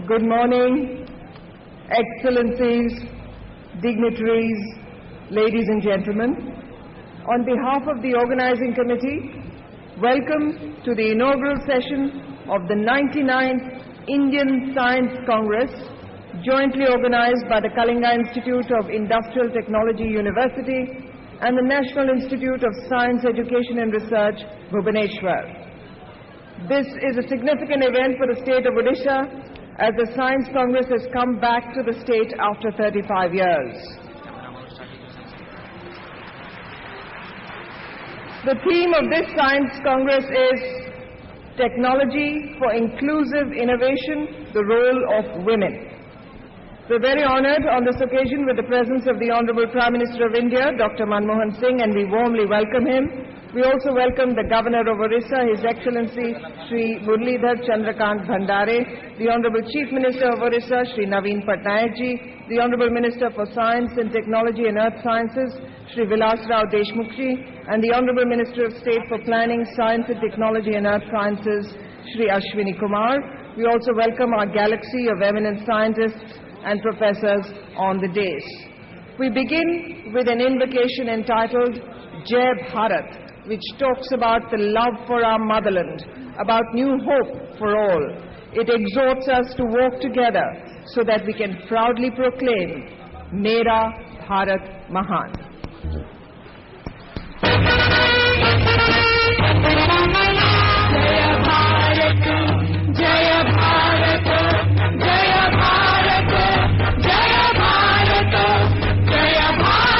Good morning, Excellencies, dignitaries, ladies and gentlemen. On behalf of the Organizing Committee, welcome to the inaugural session of the 99th Indian Science Congress, jointly organized by the Kalinga Institute of Industrial Technology University and the National Institute of Science, Education and Research, Bhubaneswar. This is a significant event for the state of Odisha, as the Science Congress has come back to the state after 35 years. The theme of this Science Congress is Technology for Inclusive Innovation, the Role of Women. We're very honored on this occasion with the presence of the Honorable Prime Minister of India, Dr. Manmohan Singh, and we warmly welcome him. We also welcome the Governor of Orissa, His Excellency Shri Muralidhar Chandrakant Bhandare, the Honorable Chief Minister of Orissa, Shri Naveen Patnaik ji, the Honorable Minister for Science and Technology and Earth Sciences, Shri Vilas Rao Deshmukh ji, and the Honorable Minister of State for Planning, Science and Technology and Earth Sciences, Shri Ashwini Kumar. We also welcome our galaxy of eminent scientists and professors on the dais. We begin with an invocation entitled Jai Bharat, which talks about the love for our motherland, about new hope for all. It exhorts us to walk together so that we can proudly proclaim Mera Bharat Mahan. Jaya Bharat, Jaya Bharat, Jaya Bharat, Jaya Bharat, Jaya Bharat,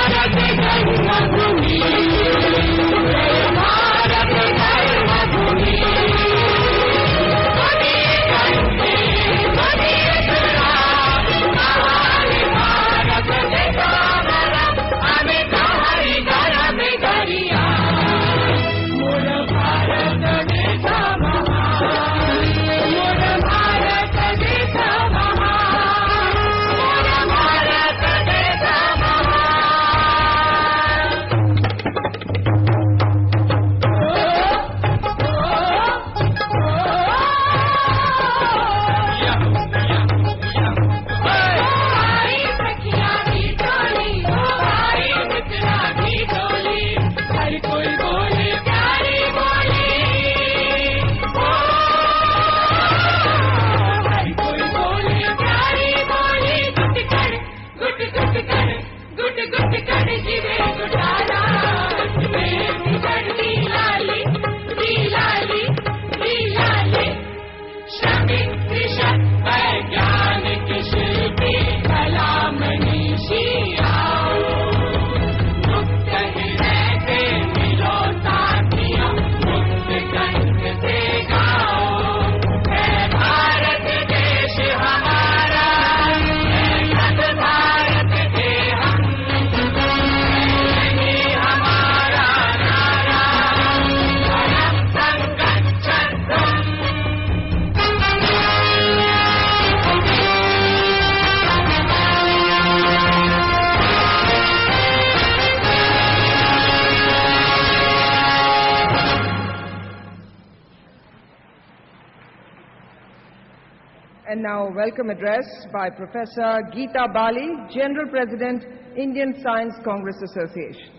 And now, welcome address by Professor Geeta Bali, General President, Indian Science Congress Association.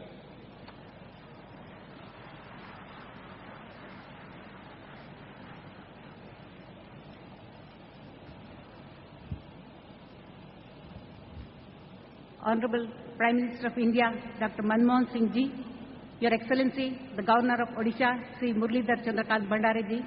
Honorable Prime Minister of India, Dr. Manmohan Singh ji, Your Excellency, the Governor of Odisha, Shri Muralidhar Chandrakant Bhandare ji,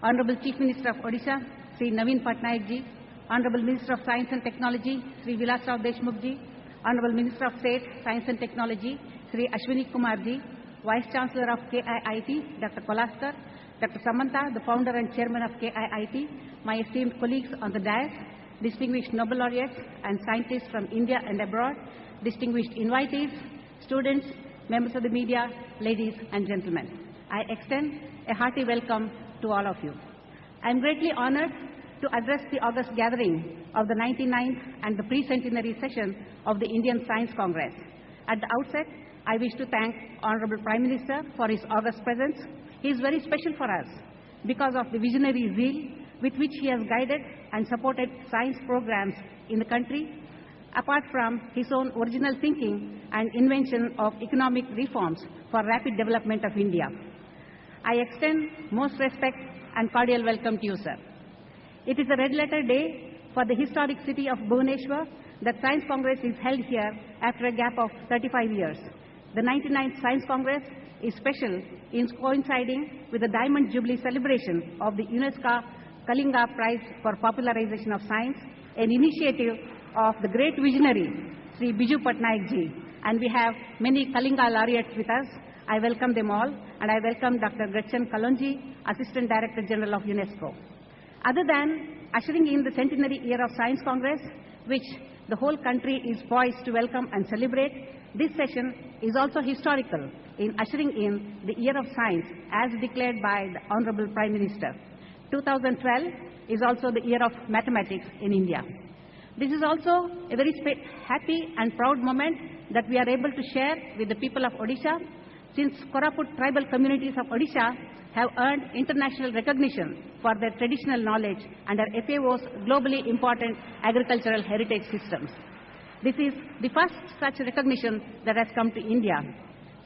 Honorable Chief Minister of Odisha, Shri Naveen Patnaik ji, Honorable Minister of Science and Technology, Shri Vilas Rao Deshmukh ji, Honorable Minister of State, Science and Technology, Shri Ashwini Kumar ji, Vice Chancellor of KIIT, Dr. Kolaskar, Dr. Samantha, the Founder and Chairman of KIIT, my esteemed colleagues on the dais, distinguished Nobel laureates and scientists from India and abroad, distinguished invitees, students, members of the media, ladies and gentlemen. I extend a hearty welcome to all of you. I am greatly honored to address the August gathering of the 99th and the pre-centenary session of the Indian Science Congress. At the outset, I wish to thank Honorable Prime Minister for his August presence. He is very special for us because of the visionary zeal, with which he has guided and supported science programs in the country, apart from his own original thinking and invention of economic reforms for rapid development of India. I extend most respect and cordial welcome to you, sir. It is a red letter day for the historic city of Bhubaneswar that Science Congress is held here after a gap of 35 years. The 99th Science Congress is special in coinciding with the Diamond Jubilee celebration of the UNESCO Kalinga Prize for Popularization of Science, an initiative of the great visionary, Sri Biju Patnaik ji. And we have many Kalinga laureates with us. I welcome them all, and I welcome Dr. Gretchen Kalonji, Assistant Director General of UNESCO. Other than ushering in the centenary year of Science Congress, which the whole country is poised to welcome and celebrate, this session is also historical in ushering in the year of science as declared by the Honorable Prime Minister. 2012 is also the year of mathematics in India. This is also a very happy and proud moment that we are able to share with the people of Odisha, since Koraput tribal communities of Odisha have earned international recognition for their traditional knowledge and are FAO's globally important agricultural heritage systems. This is the first such recognition that has come to India.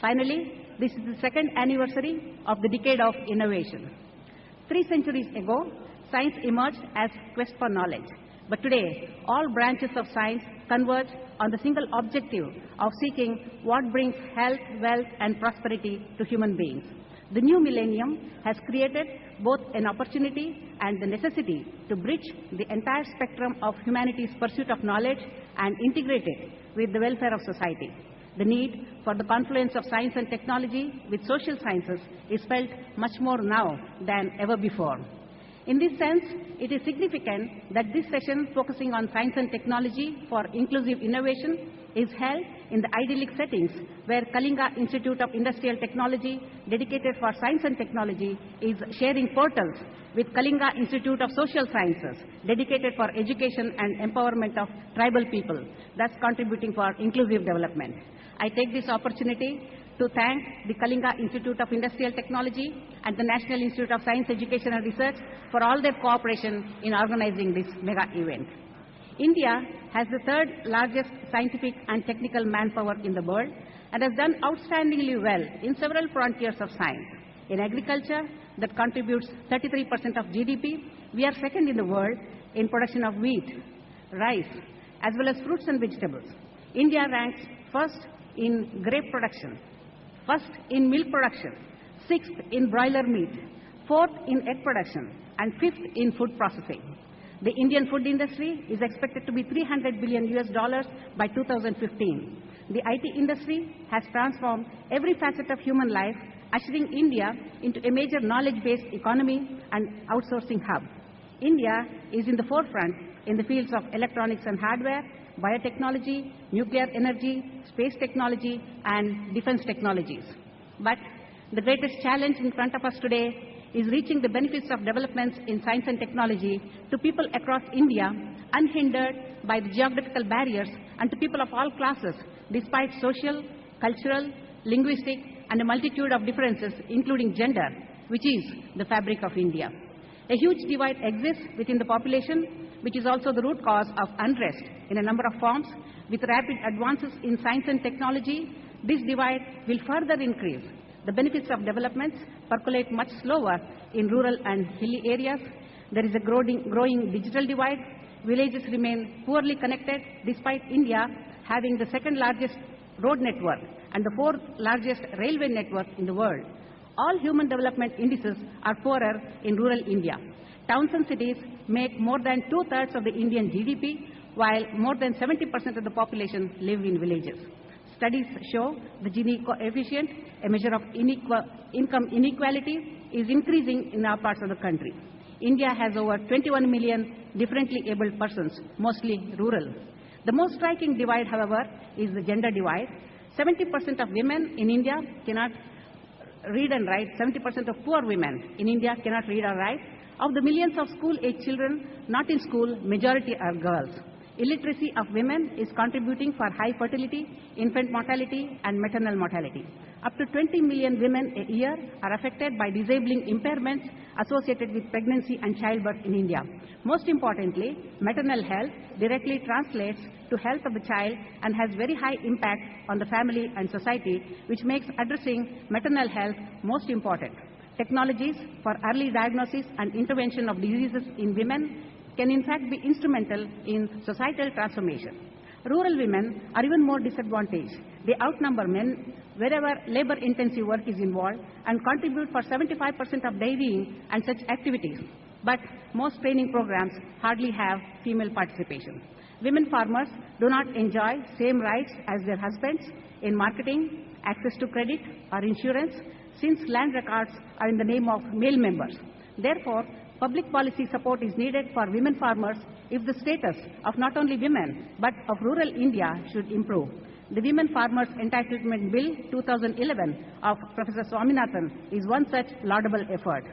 Finally, this is the second anniversary of the decade of innovation. 3 centuries ago, science emerged as quest for knowledge. But today, all branches of science converge on the single objective of seeking what brings health, wealth, and prosperity to human beings. The new millennium has created both an opportunity and the necessity to bridge the entire spectrum of humanity's pursuit of knowledge and integrate it with the welfare of society. The need for the confluence of science and technology with social sciences is felt much more now than ever before. In this sense, it is significant that this session focusing on science and technology for inclusive innovation is held in the idyllic settings where Kalinga Institute of Industrial Technology, dedicated for science and technology, is sharing portals with Kalinga Institute of Social Sciences, dedicated for education and empowerment of tribal people, thus contributing for inclusive development. I take this opportunity to thank the Kalinga Institute of Industrial Technology and the National Institute of Science, Education and Research for all their cooperation in organizing this mega event. India has the 3rd largest scientific and technical manpower in the world and has done outstandingly well in several frontiers of science. In agriculture, that contributes 33% of GDP, we are second in the world in production of wheat, rice, as well as fruits and vegetables. India ranks first in grape production, first in milk production, 6th in broiler meat, 4th in egg production, and 5th in food processing. The Indian food industry is expected to be $300 billion by 2015. The IT industry has transformed every facet of human life, ushering India into a major knowledge-based economy and outsourcing hub. India is in the forefront in the fields of electronics and hardware, biotechnology, nuclear energy, space technology, and defense technologies. But the greatest challenge in front of us today is reaching the benefits of developments in science and technology to people across India, unhindered by the geographical barriers, and to people of all classes, despite social, cultural, linguistic, and a multitude of differences, including gender, which is the fabric of India. A huge divide exists within the population, which is also the root cause of unrest in a number of forms. With rapid advances in science and technology, this divide will further increase. The benefits of developments percolate much slower in rural and hilly areas. There is a growing digital divide. Villages remain poorly connected, despite India having the 2nd largest road network and the 4th largest railway network in the world. All human development indices are poorer in rural India. Towns and cities make more than 2/3 of the Indian GDP, while more than 70% of the population live in villages. Studies show the Gini coefficient, a measure of income inequality, is increasing in our parts of the country. India has over 21 million differently abled persons, mostly rural. The most striking divide, however, is the gender divide. 70% of women in India cannot read and write. 70% of poor women in India cannot read or write. Of the millions of school-age children not in school, majority are girls. Illiteracy of women is contributing for high fertility, infant mortality, and maternal mortality. Up to 20 million women a year are affected by disabling impairments associated with pregnancy and childbirth in India. Most importantly, maternal health directly translates to health of the child and has very high impact on the family and society, which makes addressing maternal health most important. Technologies for early diagnosis and intervention of diseases in women can in fact be instrumental in societal transformation. Rural women are even more disadvantaged. They outnumber men wherever labor-intensive work is involved and contribute for 75% of dairying and such activities. But most training programs hardly have female participation. Women farmers do not enjoy same rights as their husbands in marketing, access to credit or insurance, since land records are in the name of male members. Therefore, public policy support is needed for women farmers if the status of not only women but of rural India should improve. The Women Farmers Entitlement Bill 2011 of Professor Swaminathan is one such laudable effort.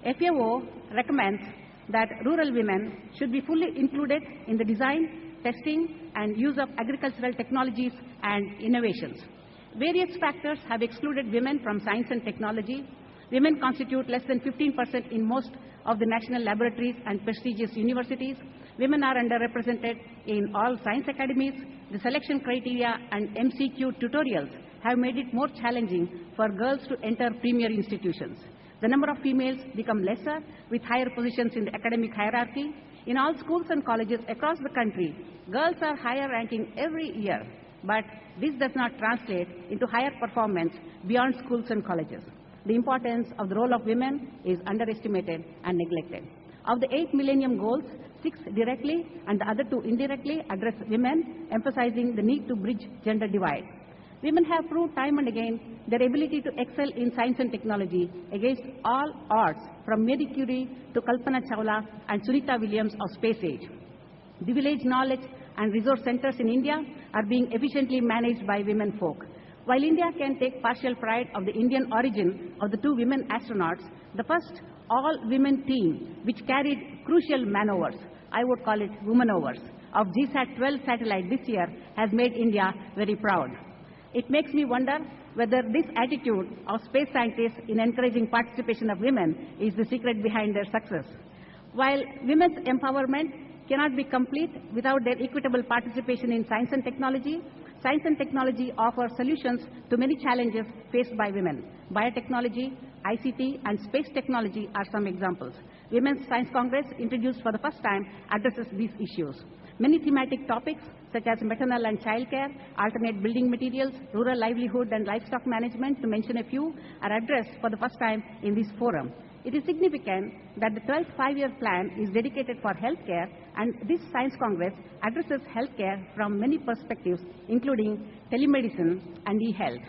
FAO recommends that rural women should be fully included in the design, testing, and use of agricultural technologies and innovations. Various factors have excluded women from science and technology. Women constitute less than 15% in most of the national laboratories and prestigious universities. Women are underrepresented in all science academies. The selection criteria and MCQ tutorials have made it more challenging for girls to enter premier institutions. The number of females become lesser with higher positions in the academic hierarchy. In all schools and colleges across the country, girls are higher ranking every year, but this does not translate into higher performance beyond schools and colleges. The importance of the role of women is underestimated and neglected. Of the 8 Millennium Goals, 6 directly and the other 2 indirectly address women, emphasizing the need to bridge gender divide. Women have proved time and again their ability to excel in science and technology against all odds, from Marie Curie to Kalpana Chawla and Sunita Williams of space age. The village knowledge and resource centers in India are being efficiently managed by women folk. While India can take partial pride of the Indian origin of the 2 women astronauts, the first all-women team, which carried crucial maneuvers, I would call it womanovers, of GSAT-12 satellite this year has made India very proud. It makes me wonder whether this attitude of space scientists in encouraging participation of women is the secret behind their success. While women's empowerment cannot be complete without their equitable participation in science and technology, science and technology offer solutions to many challenges faced by women. Biotechnology, ICT, and space technology are some examples. Women's Science Congress, introduced for the first time, addresses these issues. Many thematic topics, such as maternal and child care, alternate building materials, rural livelihood, and livestock management, to mention a few, are addressed for the first time in this forum. It is significant that the 12th five-year plan is dedicated for healthcare, and this Science Congress addresses healthcare from many perspectives, including telemedicine and e-health.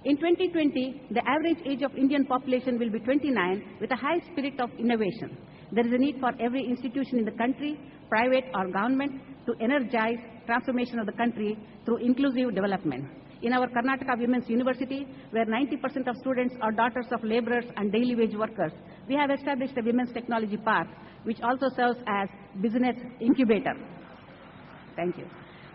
In 2020, the average age of Indian population will be 29, with a high spirit of innovation. There is a need for every institution in the country, private or government, to energize transformation of the country through inclusive development. In our Karnataka Women's University, where 90% of students are daughters of laborers and daily wage workers, we have established a Women's Technology Park, which also serves as business incubator. Thank you.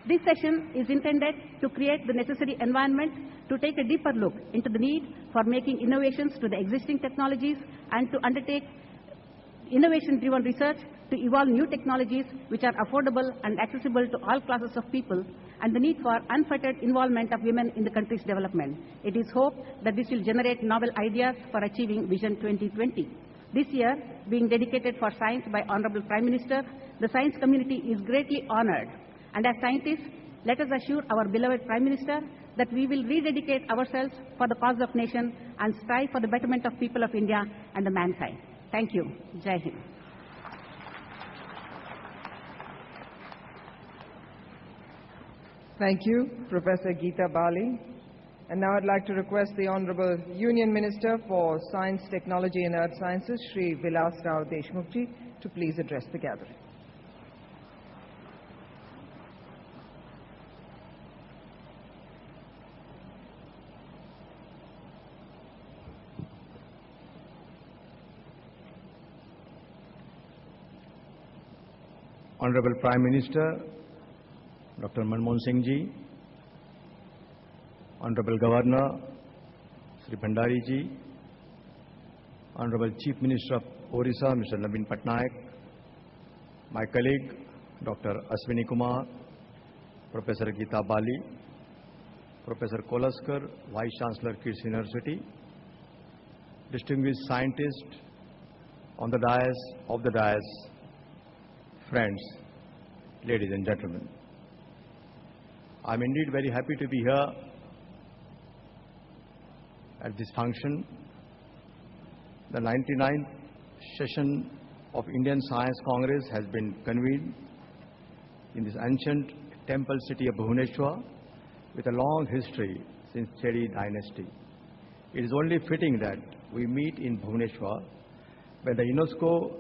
This session is intended to create the necessary environment to take a deeper look into the need for making innovations to the existing technologies and to undertake innovation-driven research to evolve new technologies which are affordable and accessible to all classes of people, and the need for unfettered involvement of women in the country's development. It is hoped that this will generate novel ideas for achieving Vision 2020. This year, being dedicated for science by Honorable Prime Minister, the science community is greatly honored. And as scientists, let us assure our beloved Prime Minister that we will rededicate ourselves for the cause of nation and strive for the betterment of people of India and the mankind. Thank you. Jai Hind. Thank you, Professor Geeta Bali. And now I'd like to request the Honorable Union Minister for Science, Technology and Earth Sciences, Shri Vilas Rao Deshmukhji, to please address the gathering. Honorable Prime Minister, Dr. Manmohan Singh ji, Honorable Governor, Shri Bhandari ji, Honorable Chief Minister of Orissa, Mr. Naveen Patnaik, my colleague, Dr. Ashwini Kumar, Professor Geeta Bali, Professor Kolaskar, Vice Chancellor, KIIT University, distinguished scientists on the dais, off the dais, friends, ladies and gentlemen. I am indeed very happy to be here at this function. The 99th session of Indian Science Congress has been convened in this ancient temple city of Bhubaneswar with a long history since Chedi dynasty. It is only fitting that we meet in Bhubaneswar when the UNESCO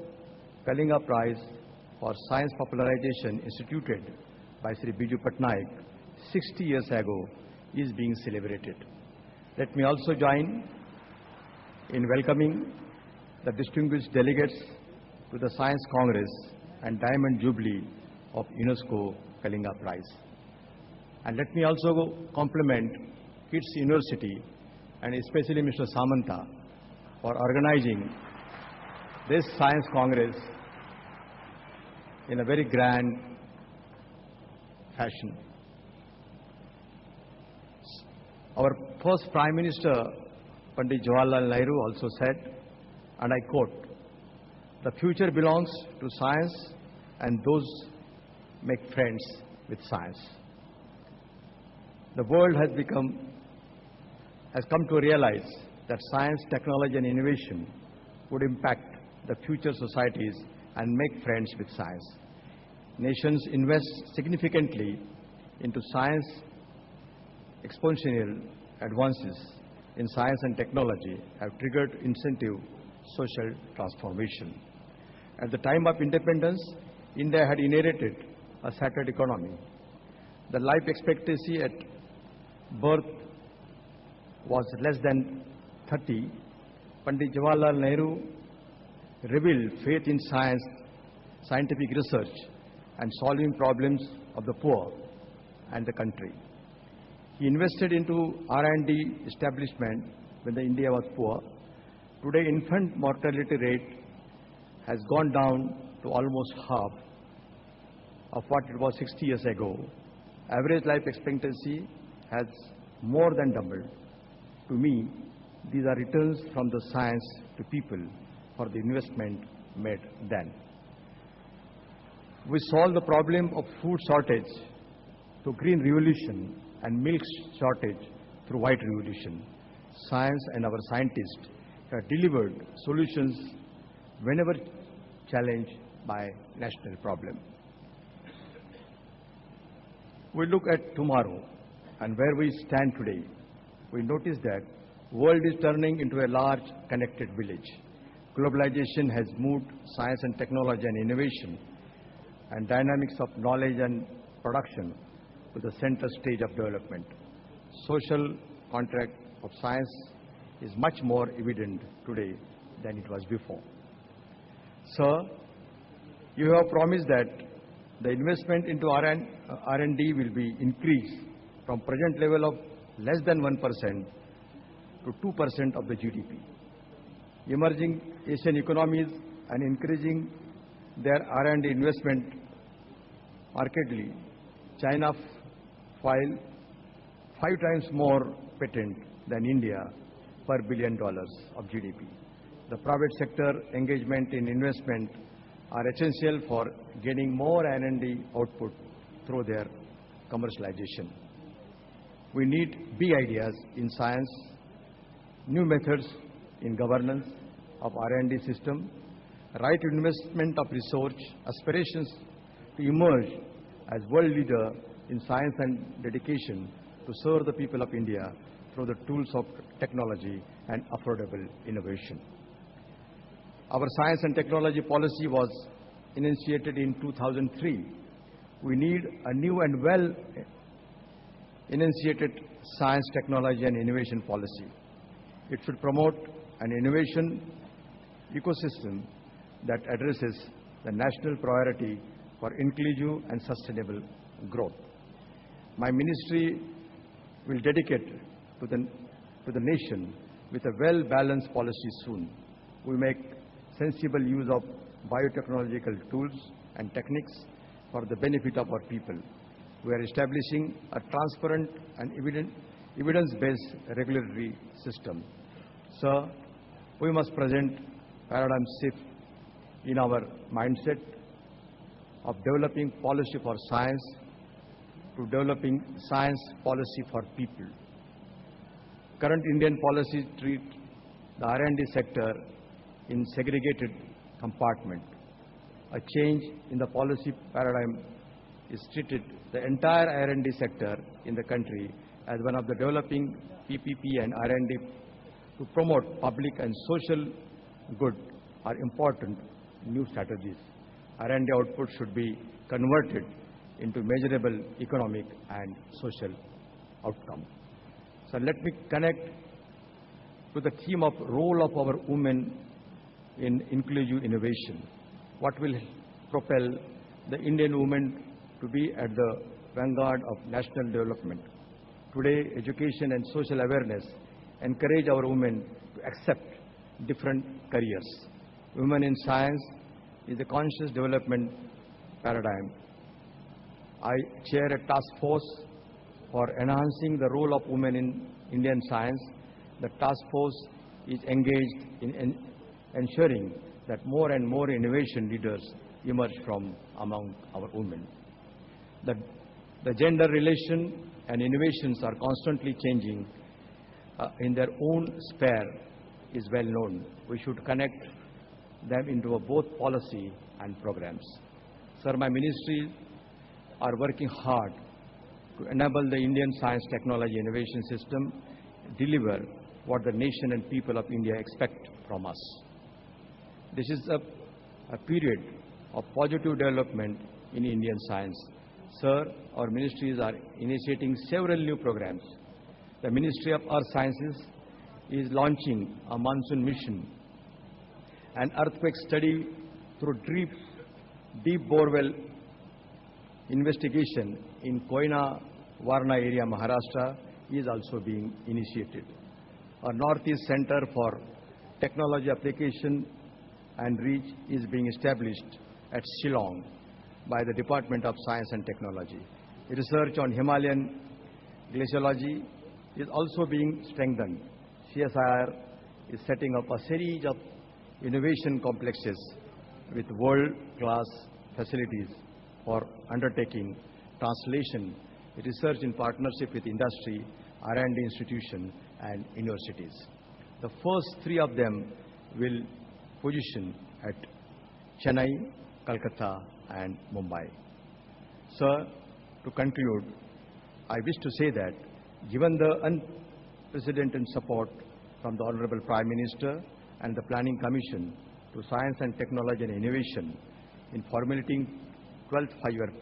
Kalinga Prize for Science Popularization instituted by Sri Biju Patnaik 60 years ago is being celebrated. Let me also join in welcoming the distinguished delegates to the Science Congress and Diamond Jubilee of UNESCO Kalinga Prize. And let me also compliment KIIT University and especially Mr. Samanta for organizing this Science Congress in a very grand fashion. Our first Prime Minister, Pandit Jawaharlal Nehru, also said, and I quote, "The future belongs to science and those make friends with science." The world has come to realize that science, technology and innovation would impact the future societies and make friends with science. Nations invest significantly into science. Exponential advances in science and technology have triggered incentive social transformation. At the time of independence, India had inherited a shattered economy. The life expectancy at birth was less than 30. Pandit Jawaharlal Nehru revealed faith in science, scientific research and solving problems of the poor and the country. He invested into R&D establishment when the India was poor. Today, infant mortality rate has gone down to almost half of what it was 60 years ago. Average life expectancy has more than doubled. To me, these are returns from the science to people for the investment made then. We solved the problem of food shortage through green revolution and milk shortage through white revolution. Science and our scientists have delivered solutions whenever challenged by national problem. We look at tomorrow and where we stand today. We notice that world is turning into a large connected village. Globalization has moved science and technology and innovation and dynamics of knowledge and production to the center stage of development. Social contract of science is much more evident today than it was before. Sir, you have promised that the investment into R&D will be increased from present level of less than 1% to 2% of the GDP. Emerging Asian economies and increasing their R&D investment markedly. China filed 5 times more patent than India per $1 billion of GDP. The private sector engagement in investment are essential for getting more R&D output through their commercialization. We need big ideas in science, new methods in governance of R&D system, right investment of research, aspirations to emerge as world leader in science and dedication to serve the people of India through the tools of technology and affordable innovation. Our science and technology policy was initiated in 2003. We need a new and well-initiated science, technology and innovation policy. It should promote an innovation ecosystem that addresses the national priority for inclusive and sustainable growth. My ministry will dedicate to the nation with a well-balanced policy soon. We make sensible use of biotechnological tools and techniques for the benefit of our people. We are establishing a transparent and evidence-based regulatory system. Sir, we must present paradigm shift in our mindset of developing policy for science to developing science policy for people. Current Indian policies treat the R&D sector in segregated compartment. A change in the policy paradigm is treated the entire R&D sector in the country as one of the developing PPP and R&D to promote public and social good are important new strategies. R&D output should be converted into measurable economic and social outcome. So let me connect to the theme of role of our women in inclusive innovation. What will propel the Indian women to be at the vanguard of national development? Today, education and social awareness encourage our women to accept different careers. Women in science is a conscious development paradigm. I chair a task force for enhancing the role of women in Indian science. The task force is engaged in ensuring that more and more innovation leaders emerge from among our women. The gender relation and innovations are constantly changing in their own sphere is well known. We should connect them into both policy and programs. Sir, my ministries are working hard to enable the Indian science technology innovation system deliver what the nation and people of India expect from us. This is a period of positive development in Indian science. Sir, our ministries are initiating several new programs. The Ministry of Earth Sciences is launching a monsoon mission, an earthquake study through deep borewell investigation in Koina Varna area, Maharashtra is also being initiated. A Northeast Center for Technology Application and Reach is being established at Shillong by the Department of Science and Technology. Research on Himalayan glaciology is also being strengthened. CSIR is setting up a series of innovation complexes with world-class facilities for undertaking translation, research in partnership with industry, R&D institution and universities. The first three of them will position at Chennai, Calcutta and Mumbai. Sir, to conclude, I wish to say that given the unprecedented support from the Honorable Prime Minister and the Planning Commission to Science and Technology and Innovation in formulating 12th five-year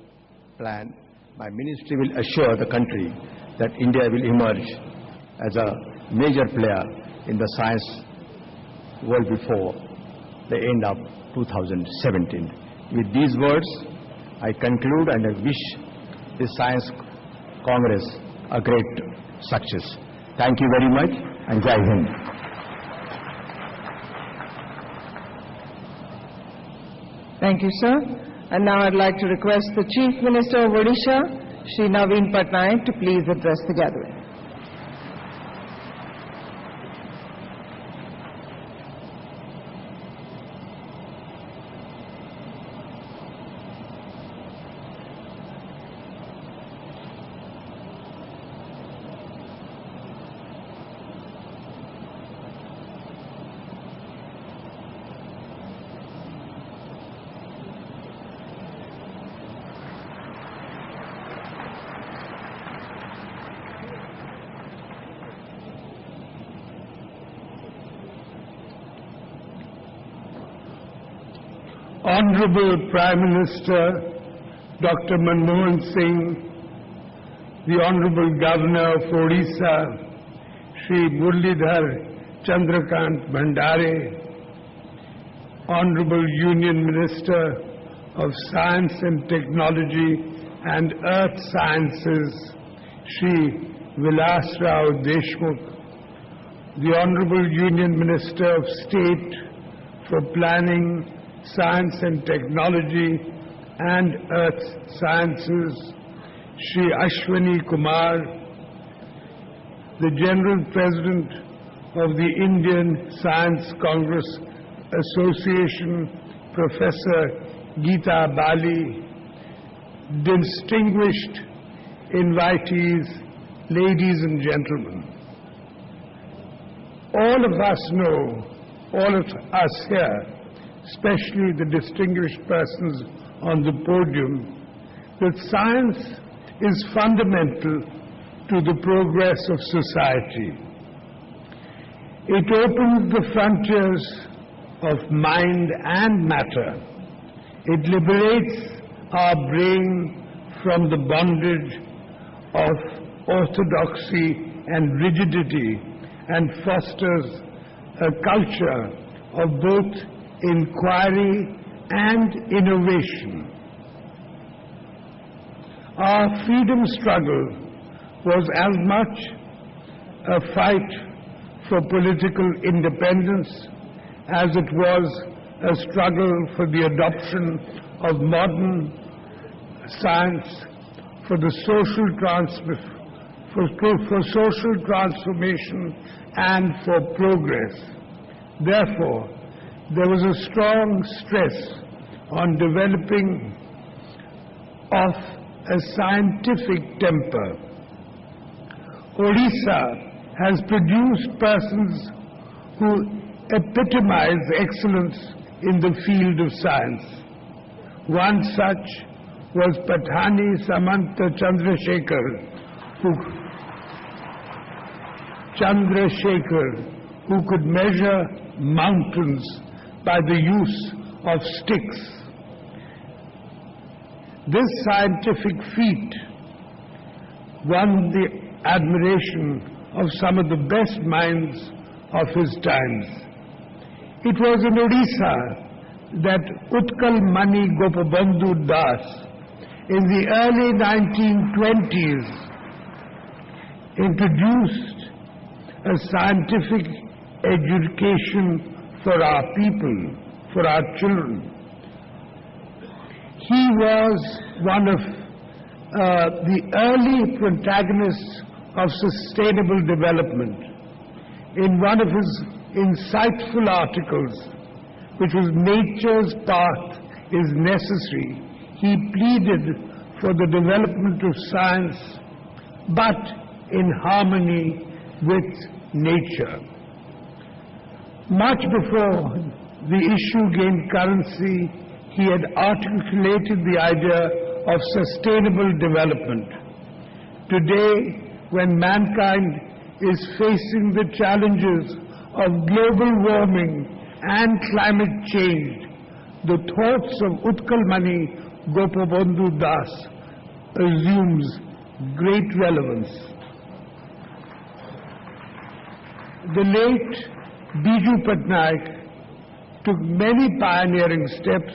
plan, my ministry will assure the country that India will emerge as a major player in the science world before the end of 2017. With these words, I conclude and I wish this Science Congress a great success. Thank you very much and Jai Hind. Thank you, sir. And now I'd like to request the Chief Minister of Odisha, Shri Naveen Patnaik, to please address the gathering. Honorable Prime Minister Dr. Manmohan Singh, the Honorable Governor of Odisha, Shri Murlidhar Chandrakant Bhandare, Honorable Union Minister of Science and Technology and Earth Sciences, Shri Vilas Rao Deshmukh, the Honorable Union Minister of State for Planning, Science and Technology and Earth Sciences, Shri Ashwani Kumar, the General President of the Indian Science Congress Association, Professor Geeta Bali, distinguished invitees, ladies and gentlemen. All of us know, all of us here, especially the distinguished persons on the podium, that science is fundamental to the progress of society. It opens the frontiers of mind and matter. It liberates our brain from the bondage of orthodoxy and rigidity and fosters a culture of both inquiry and innovation. Our freedom struggle was as much a fight for political independence as it was a struggle for the adoption of modern science, for the social transformation and for progress. Therefore, there was a strong stress on developing of a scientific temper. Odisha has produced persons who epitomize excellence in the field of science. One such was Pathani Samanta Chandrasekhar, who could measure mountains by the use of sticks. This scientific feat won the admiration of some of the best minds of his times. It was in Odisha that Utkal Mani Gopabandhu Das, in the early 1920s, introduced a scientific education for our people, for our children. He was one of the early protagonists of sustainable development. In one of his insightful articles, which was Nature's Path is Necessary, he pleaded for the development of science, but in harmony with nature. Much before the issue gained currency, he had articulated the idea of sustainable development. Today, when mankind is facing the challenges of global warming and climate change, the thoughts of Utkal Mani Gopabandhu Das assumes great relevance. The late Biju Patnaik took many pioneering steps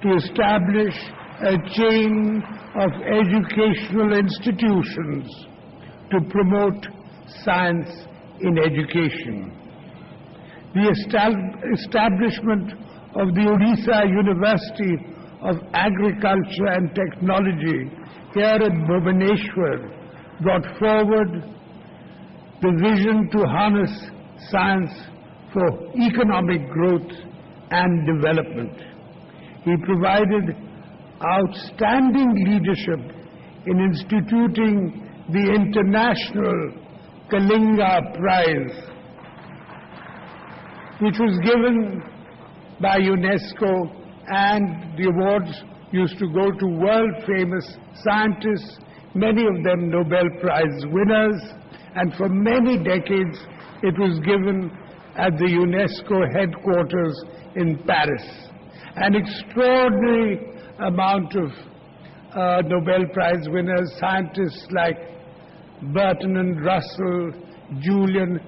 to establish a chain of educational institutions to promote science in education. The establishment of the Odisha University of Agriculture and Technology here at Bhubaneswar brought forward the vision to harness science for economic growth and development. He provided outstanding leadership in instituting the International Kalinga Prize, which was given by UNESCO, and the awards used to go to world-famous scientists, many of them Nobel Prize winners, and for many decades it was given at the UNESCO headquarters in Paris. An extraordinary amount of Nobel Prize winners, scientists like Bertrand Russell, Julian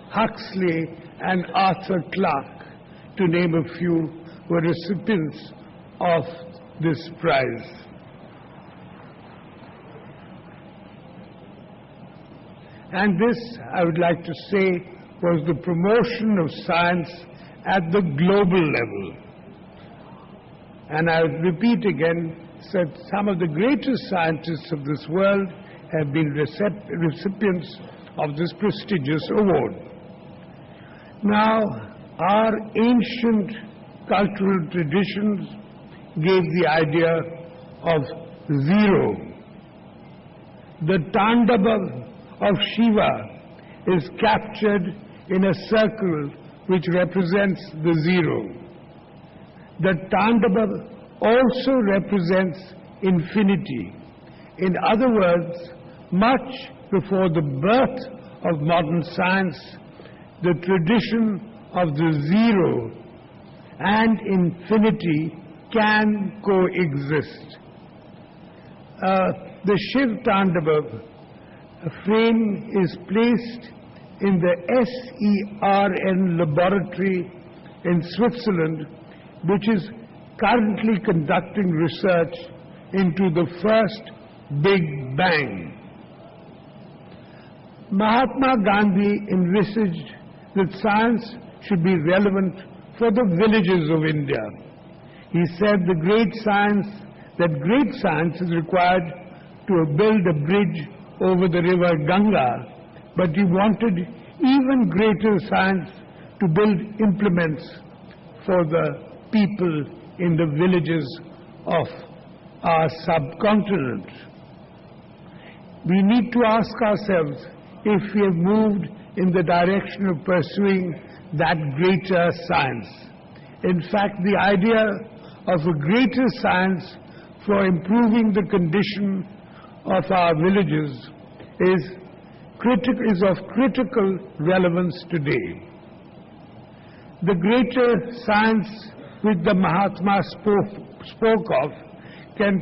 Huxley, and Arthur Clarke, to name a few, were recipients of this prize. And this, I would like to say, was the promotion of science at the global level. And I repeat again that some of the greatest scientists of this world have been recipients of this prestigious award. Now, our ancient cultural traditions gave the idea of zero. The Tandava of Shiva is captured in a circle which represents the zero. The Tandava also represents infinity. In other words, much before the birth of modern science, the tradition of the zero and infinity can coexist. The Shiv Tandava frame is placed in the SERN laboratory in Switzerland, which is currently conducting research into the first Big Bang. Mahatma Gandhi envisaged that science should be relevant for the villages of India. He said that great science is required to build a bridge over the river Ganga, but he wanted even greater science to build implements for the people in the villages of our subcontinent. We need to ask ourselves if we have moved in the direction of pursuing that greater science. In fact, the idea of a greater science for improving the condition of our villages is of critical relevance today. The greater science which the Mahatma spoke of can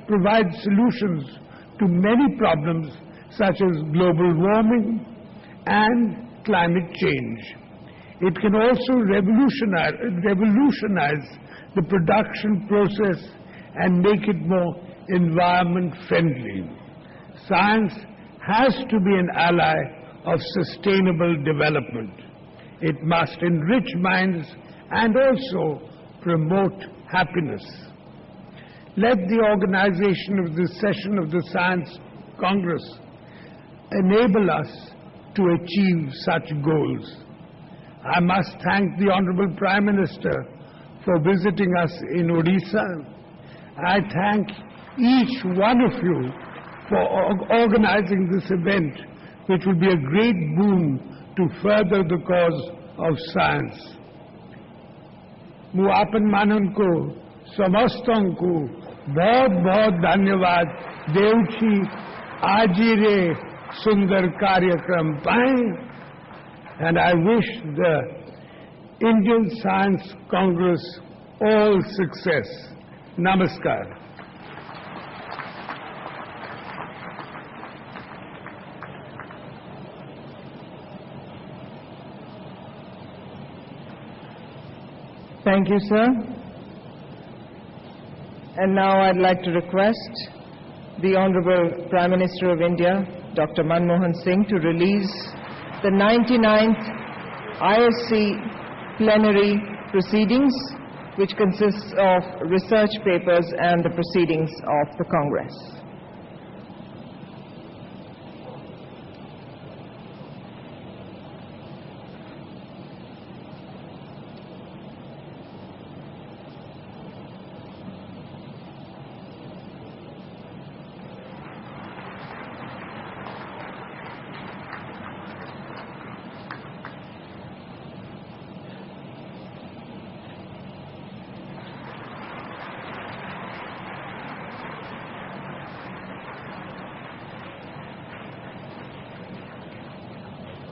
provide solutions to many problems such as global warming and climate change. It can also revolutionize the production process and make it more environment friendly. Science has to be an ally of sustainable development. It must enrich minds and also promote happiness. Let the organization of this session of the Science Congress enable us to achieve such goals. I must thank the Honorable Prime Minister for visiting us in Odisha. I thank each one of you for organizing this event, which will be a great boon to further the cause of science. Mu apan manan ko samastan ko bahut bahut dhanyawad devchi aaji re sundar karyakram paaye, and I wish the Indian Science Congress all success. Namaskar. Thank you, sir. And now I'd like to request the Honorable Prime Minister of India, Dr. Manmohan Singh, to release the 99th ISC plenary proceedings, which consists of research papers and the proceedings of the Congress.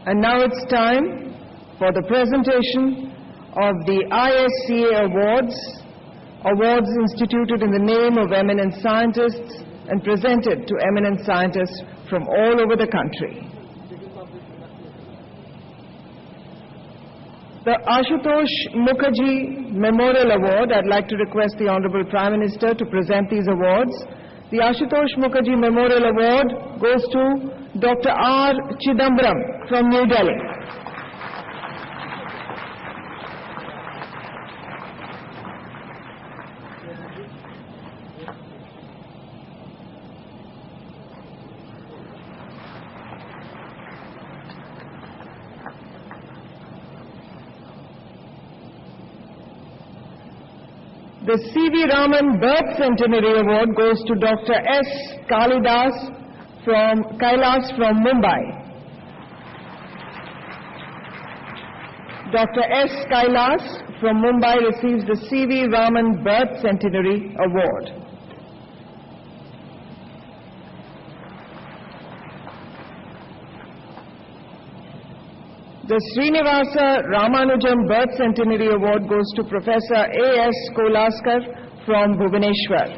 And now it's time for the presentation of the ISCA awards instituted in the name of eminent scientists and presented to eminent scientists from all over the country. The Ashutosh Mukherjee Memorial Award, I'd like to request the Honorable Prime Minister to present these awards. The Ashutosh Mukherjee Memorial Award goes to Dr. R. Chidambaram from New Delhi. The C.V. Raman Birth Centenary Award goes to Dr. S. Kailas from Mumbai. Dr. S. Kailas from Mumbai receives the C.V. Raman Birth Centenary Award. The Srinivasa Ramanujam Birth Centenary Award goes to Professor A.S. Kolaskar from Bhubaneswar.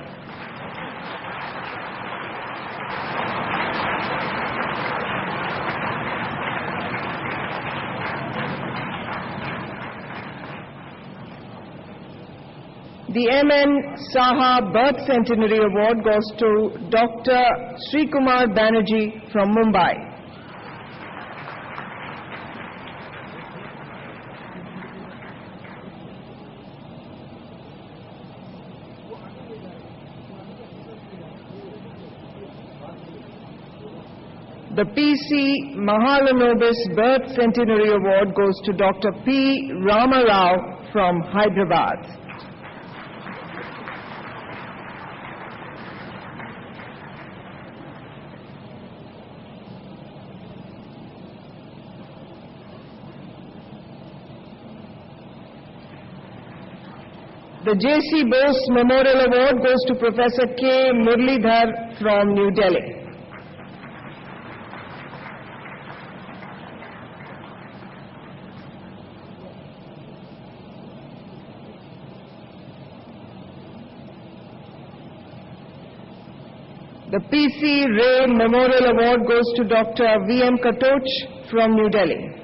The M.N. Saha Birth Centenary Award goes to Dr. Srikumar Banerjee from Mumbai. The P.C. Mahalanobis Birth Centenary Award goes to Dr. P. Ramarao from Hyderabad. The J.C. Bose Memorial Award goes to Professor K. Murlidhar from New Delhi. The P.C. Ray Memorial Award goes to Dr. V.M. Katoch from New Delhi.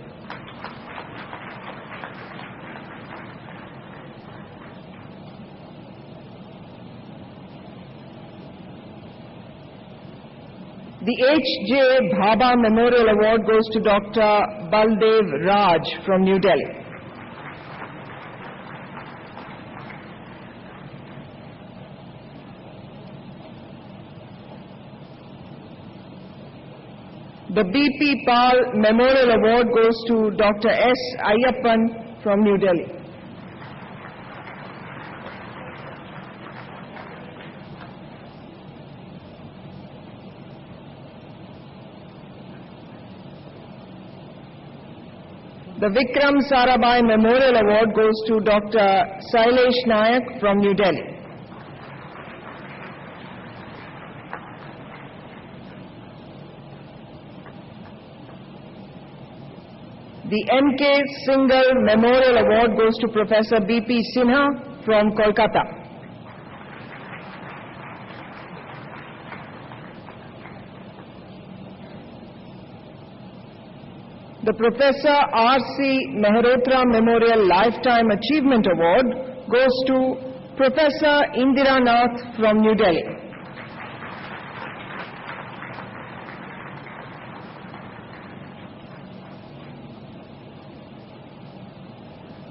The H.J. Bhabha Memorial Award goes to Dr. Baldev Raj from New Delhi. The B.P. Pal Memorial Award goes to Dr. S. Ayyappan from New Delhi. The Vikram Sarabhai Memorial Award goes to Dr. Sailesh Nayak from New Delhi. The M.K. Singhal Memorial Award goes to Professor B.P. Sinha from Kolkata. The Professor R.C. Mehrotra Memorial Lifetime Achievement Award goes to Professor Indira Nath from New Delhi.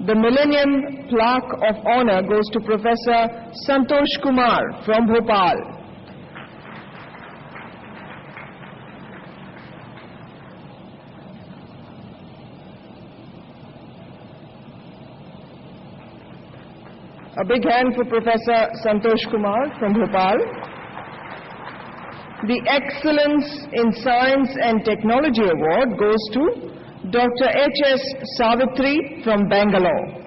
The Millennium Plaque of Honor goes to Professor Santosh Kumar from Bhopal. A big hand for Professor Santosh Kumar from Bhopal. The Excellence in Science and Technology Award goes to Dr. H.S. Savitri from Bangalore.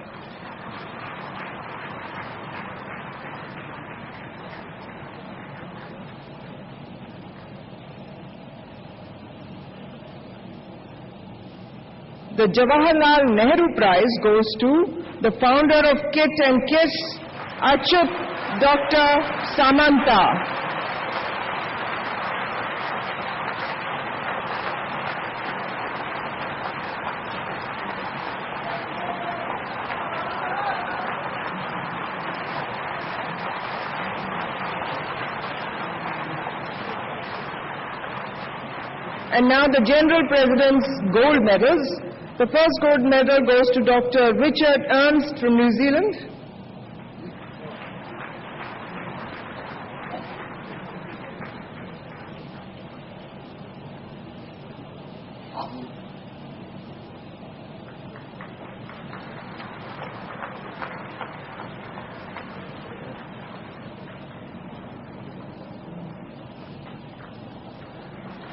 The Jawaharlal Nehru Prize goes to the founder of KIIT and KISS, Achyut Dr. Samanta. And now the General President's gold medals. The first gold medal goes to Dr. Richard Ernst from New Zealand.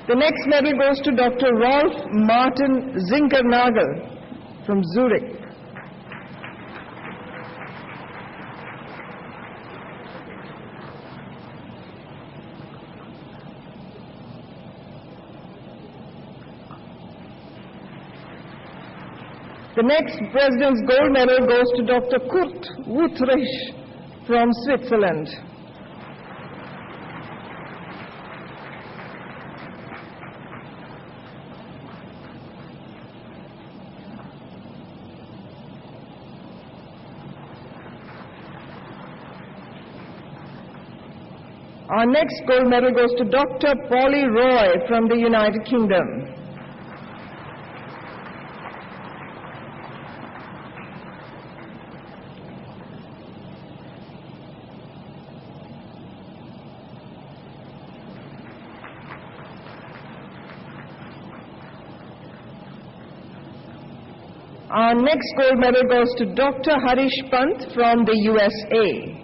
The next medal goes to Dr. Rolf Martin Zinkernagel from Zurich. The next President's Gold Medal goes to Dr. Kurt Wuttrich from Switzerland. Our next gold medal goes to Dr. Polly Roy from the United Kingdom. Our next gold medal goes to Dr. Harish Pant from the USA.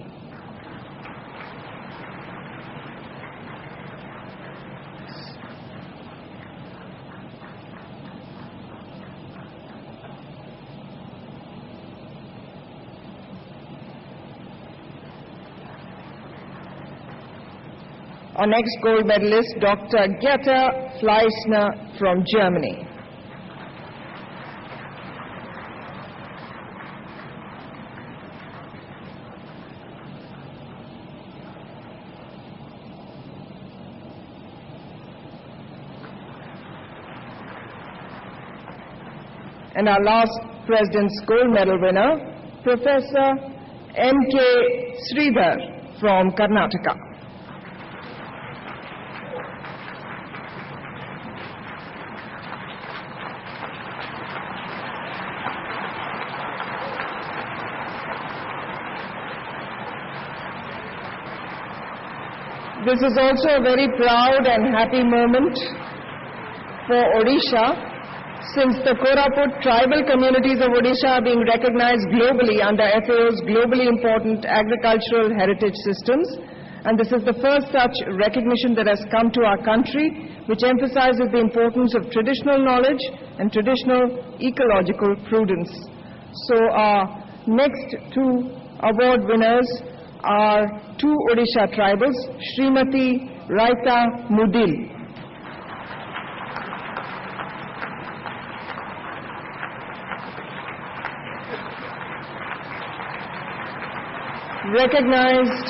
Our next gold medalist, Dr. Geta Fleissner from Germany. And our last President's Gold Medal winner, Professor M.K. Sridhar from Karnataka. This is also a very proud and happy moment for Odisha, since the Koraput tribal communities of Odisha are being recognized globally under FAO's globally important agricultural heritage systems. And this is the first such recognition that has come to our country, which emphasizes the importance of traditional knowledge and traditional ecological prudence. So our next two award winners are two Odisha tribals, Srimati Raita Mudil. Recognized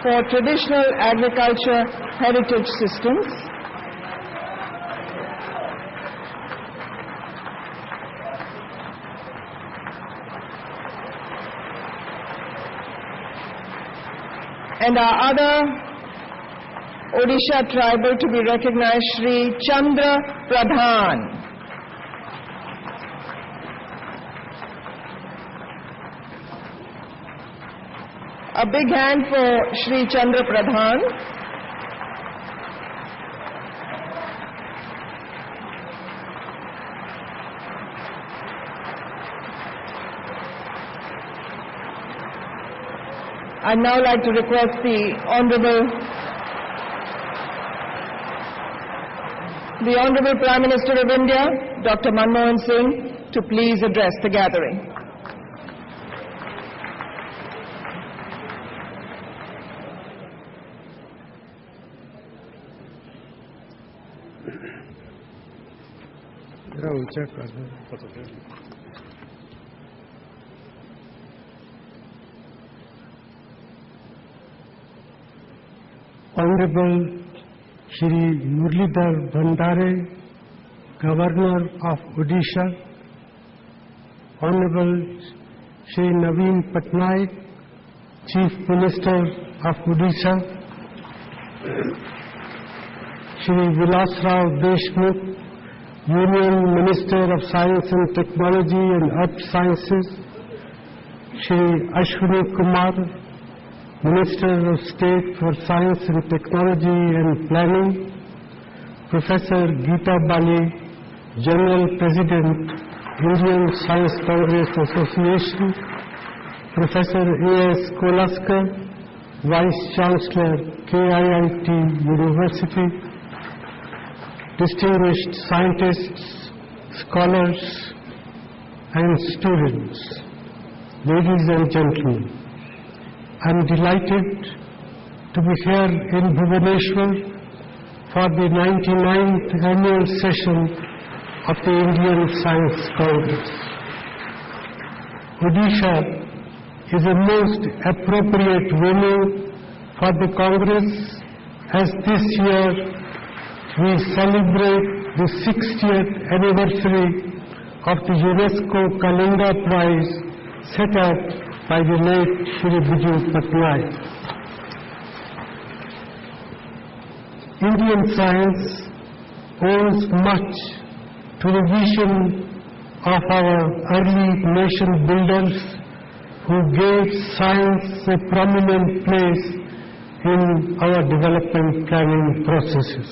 for traditional agriculture heritage systems. And our other Odisha tribal to be recognized, Shri Chandra Pradhan. A big hand for Shri Chandra Pradhan. I'd now like to request the Honorable Prime Minister of India, Dr. Manmohan Singh, to please address the gathering. Honorable Shri Murlidhar Bhandare, Governor of Odisha, Honorable Shri Naveen Patnaik, Chief Minister of Odisha, Shri Vilas Rao Deshmukh, Union Minister of Science and Technology and Earth Sciences, Shri Ashwini Kumar, Minister of State for Science and Technology and Planning, Professor Geeta Bali, General President, Indian Science Congress Association, Professor A.S. Kolaskar, Vice Chancellor, KIIT University, distinguished scientists, scholars, and students, ladies and gentlemen, I am delighted to be here in Bhubaneswar for the 99th annual session of the Indian Science Congress. Odisha is a most appropriate venue for the Congress, as this year we celebrate the 60th anniversary of the UNESCO Kalinga Prize set up by the late Shri Biju Patnaik. Indian science owes much to the vision of our early nation builders who gave science a prominent place in our development planning processes.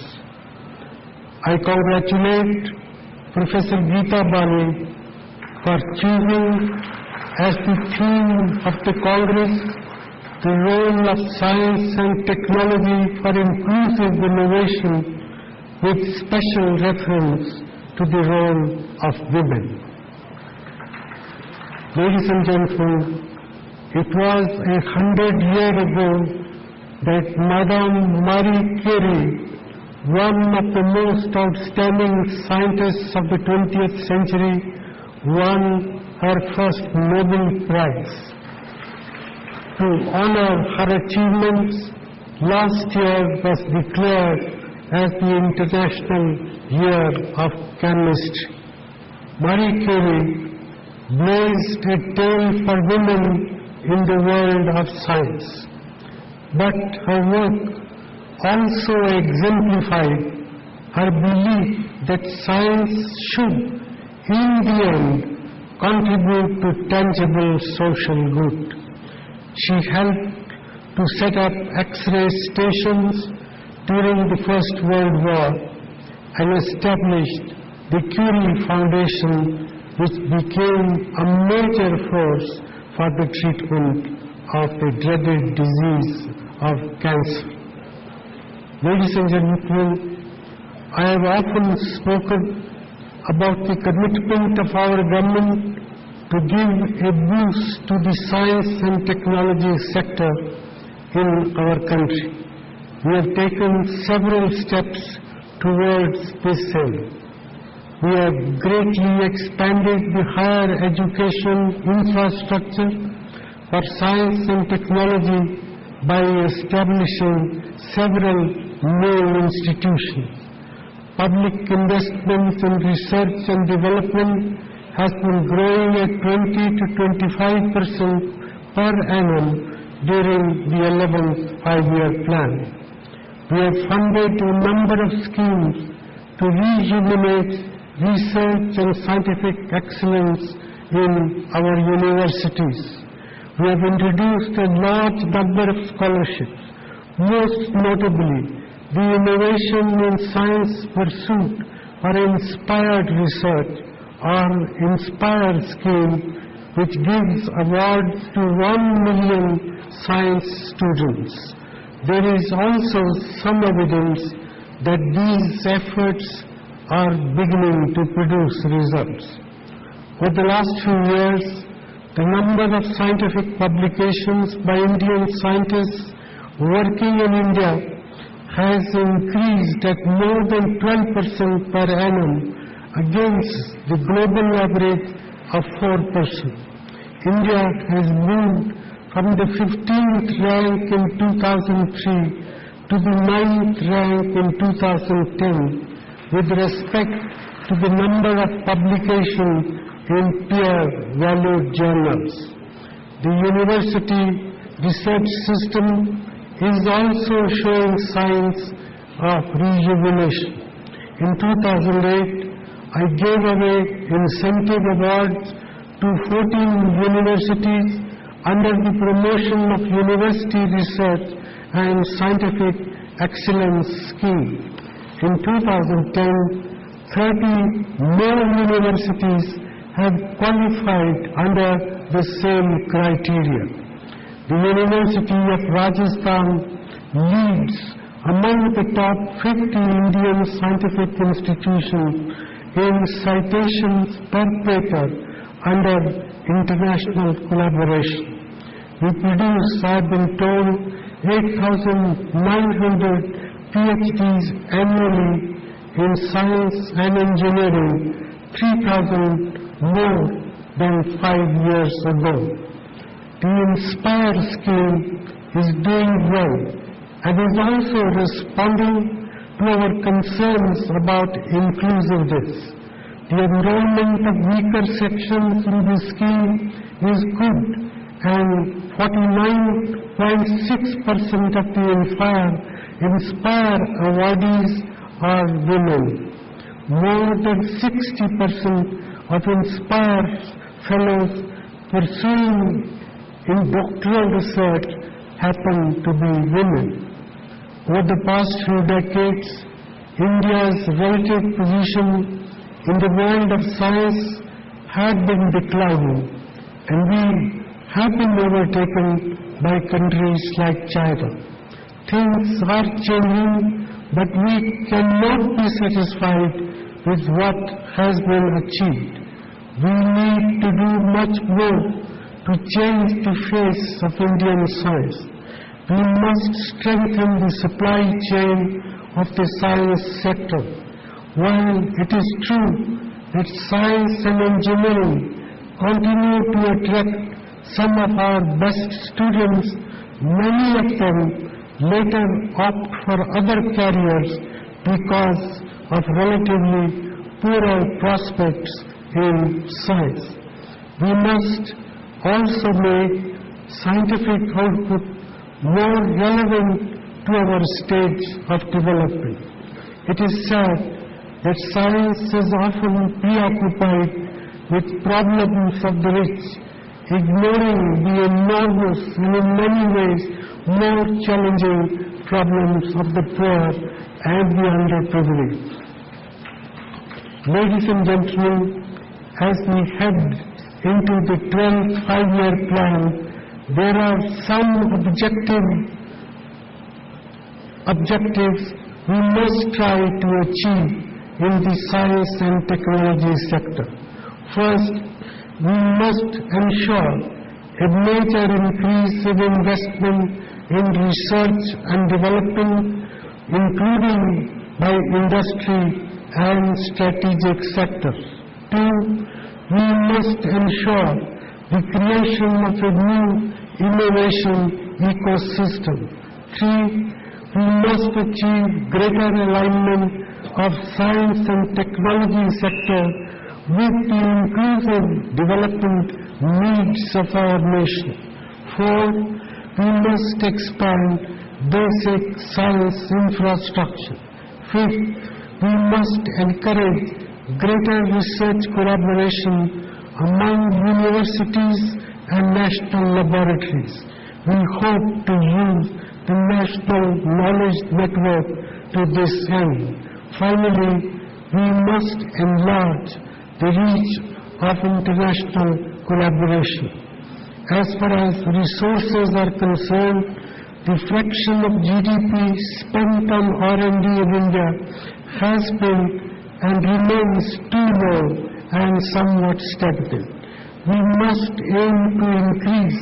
I congratulate Professor Geeta Bani for choosing as the theme of the Congress the role of science and technology for inclusive innovation, with special reference to the role of women. Ladies and gentlemen, it was 100 years ago that Madame Marie Curie, one of the most outstanding scientists of the 20th century, won her first Nobel Prize. To honor her achievements, last year was declared as the International Year of Chemistry. Marie Curie blazed a trail for women in the world of science, but her work also exemplified her belief that science should, in the end, contribute to tangible social good. She helped to set up X-ray stations during the First World War and established the Curie Foundation, which became a major force for the treatment of the dreaded disease of cancer. Ladies and gentlemen, I have often spoken about the commitment of our government to give a boost to the science and technology sector in our country. We have taken several steps towards this end. We have greatly expanded the higher education infrastructure for science and technology by establishing several new institutions. Public investments in research and development has been growing at 20 to 25% per annum during the 11th five-year plan. We have funded a number of schemes to rejuvenate research and scientific excellence in our universities. We have introduced a large number of scholarships, most notably the Innovation in Science Pursuit or Inspired Research or Inspire scheme, which gives awards to 1 million science students. There is also some evidence that these efforts are beginning to produce results. Over the last few years, the number of scientific publications by Indian scientists working in India has increased at more than 12% per annum against the global average of 4%. India has moved from the 15th rank in 2003 to the 9th rank in 2010 with respect to the number of publications in peer-valued journals. The university research system is also showing signs of rejuvenation. In 2008, I gave away incentive awards to 14 universities under the promotion of university research and scientific excellence scheme. In 2010, 30 more universities have qualified under the same criteria. The University of Rajasthan leads among the top 50 Indian scientific institutions in citations per paper under international collaboration. We produce, I have been told, 8,900 PhDs annually in science and engineering, 3,000 more than 5 years ago. The INSPIRE scheme is doing well and is also responding to our concerns about inclusiveness. The enrollment of weaker sections in the scheme is good, and 49.6% of the INSPIRE awardees are women. More than 60% of INSPIRE fellows pursuing in doctoral research happen to be women. Over the past few decades, India's relative position in the world of science had been declining, and we have been overtaken by countries like China. Things are changing, but we cannot be satisfied with what has been achieved. We need to do much more to change the face of Indian science. We must strengthen the supply chain of the science sector. While it is true that science and engineering continue to attract some of our best students, many of them later opt for other careers because of relatively poorer prospects in science. We must also make scientific output more relevant to our stage of development. It is sad that science is often preoccupied with problems of the rich, ignoring the enormous and in many ways more challenging problems of the poor and the underprivileged. Ladies and gentlemen, as we head into the 12th five-year plan, there are some objectives we must try to achieve in the science and technology sector. First, we must ensure a major increase in investment in research and development, including by industry and strategic sectors. Two, we must ensure the creation of a new innovation ecosystem. Three, we must achieve greater alignment of science and technology sector with the inclusive development needs of our nation. Four, we must expand basic science infrastructure. Fifth, we must encourage greater research collaboration among universities and national laboratories. We hope to use the National Knowledge Network to this end. Finally, we must enlarge the reach of international collaboration. As far as resources are concerned, the fraction of GDP spent on R&D in India has been and remains too low and somewhat stagnant. We must aim to increase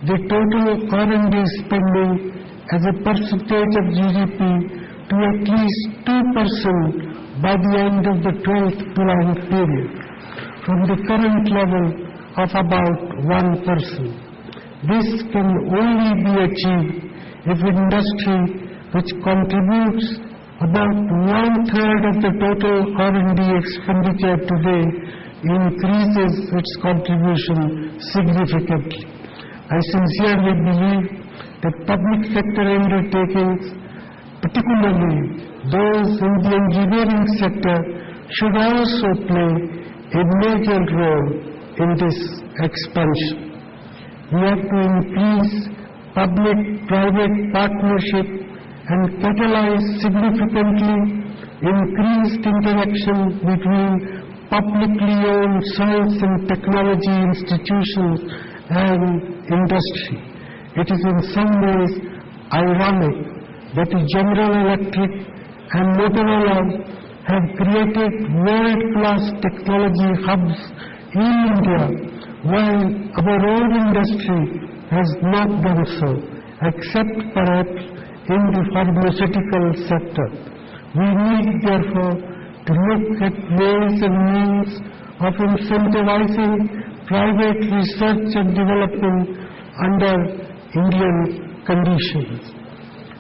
the total R&D spending as a percentage of GDP to at least 2% by the end of the 12th plan period, from the current level of about 1%. This can only be achieved if industry, which contributes about 1/3 of the total R&D expenditure today, increases its contribution significantly. I sincerely believe that public sector undertakings, particularly those in the engineering sector, should also play a major role in this expansion. We have to increase public-private partnership and catalyze significantly increased interaction between publicly owned science and technology institutions and industry. It is in some ways ironic that is General Electric and Motorola, have created world-class technology hubs in India, while our own industry has not done so, except perhaps in the pharmaceutical sector. We need, therefore, to look at ways and means of incentivizing private research and development under Indian conditions.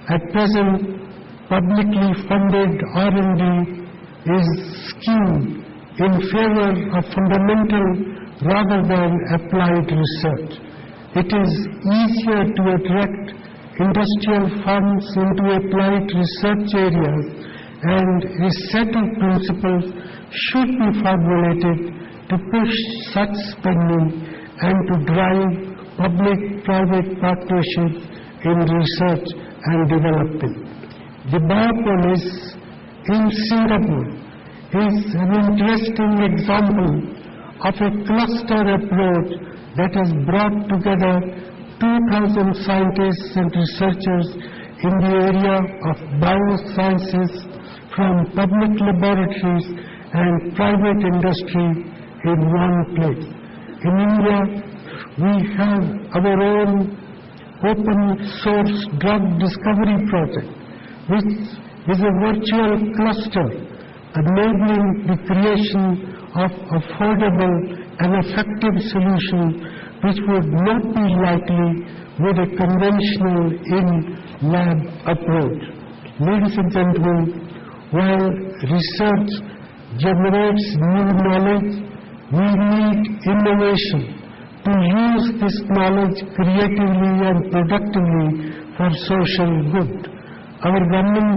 At present, publicly funded R&D is skewed in favor of fundamental rather than applied research. It is easier to attract industrial funds into applied research areas, and a set of principles should be formulated to push such spending and to drive public-private partnerships in research and development. The Bhubaneswar in Singapore is an interesting example of a cluster approach that has brought together 2,000 scientists and researchers in the area of biosciences from public laboratories and private industry in one place. In India, we have our own open source drug discovery project, which is a virtual cluster enabling the creation of affordable and effective solutions which would not be likely with a conventional in-lab approach. Ladies and gentlemen, while research generates new knowledge, we need innovation to use this knowledge creatively and productively for social good. Our government